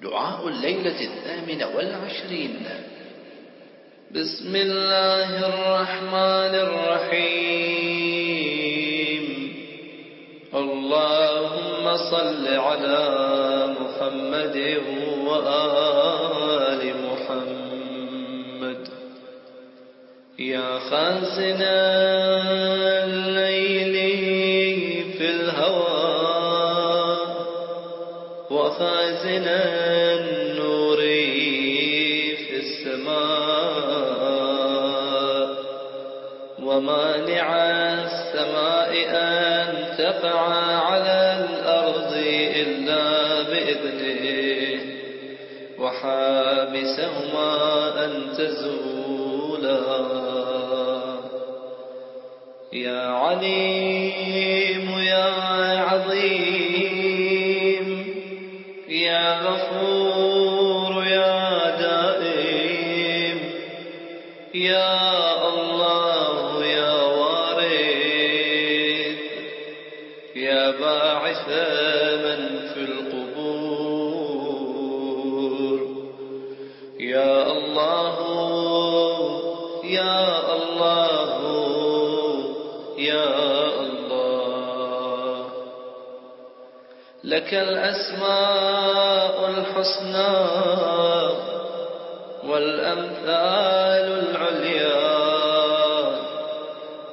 دعاء الليلة 28. بسم الله الرحمن الرحيم. اللهم صل على محمد وآل محمد. يا خازن الليل في الهوى وخازن النور في السماء ومانع السماء أن تقع على الأرض إلا بإذنه وحابسهما أن تزولا. يا عليم يا عظيم يا غفور يا دائم يا الله يا وارث يا باعث من في القبور. يا الله يا الله يا الله. لك الأسماء الحسنى والأمثال العليا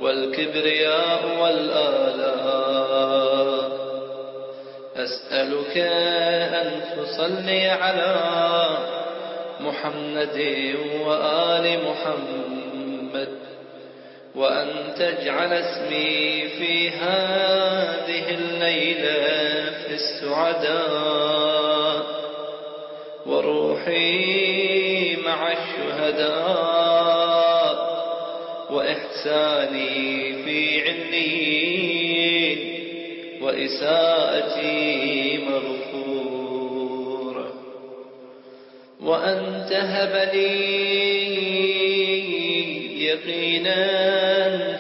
والكبرياء والآلاء. أسألك أن تصلي على محمد وآل محمد وأن تجعل اسمي في هذه الليلة في السعداء وروحي مع الشهداء وإحساني في عليين وإساءتي مغفورة. وأن تهب لي يقينا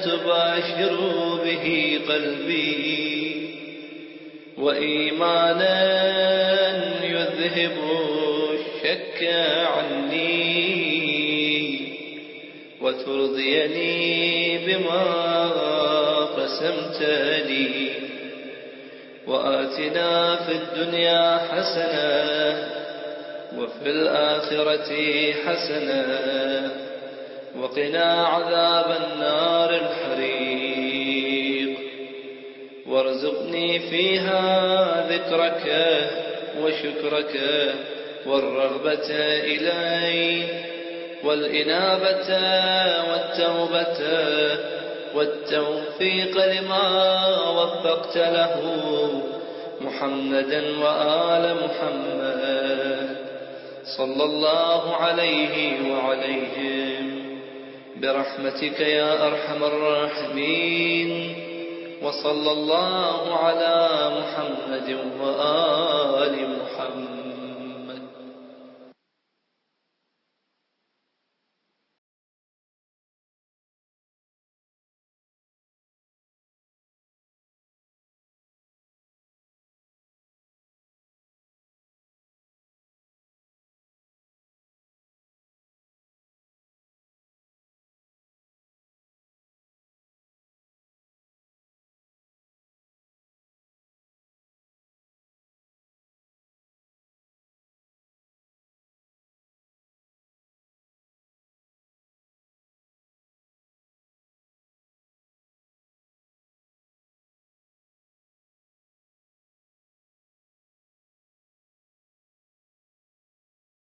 تباشر به قلبي وإيمانا يذهب الشك عني وترضيني بما قسمت لي. وآتنا في الدنيا حسنة وفي الآخرة حسنة وقنا عذاب النار الحريق. وارزقني فيها ذكرك وشكرك والرغبة إليك والإنابة والتوبة والتوفيق لما وفقت له محمدا وآل محمد صلى الله عليه وعليهم برحمتك يا أرحم الراحمين. وصلى الله على محمد وآل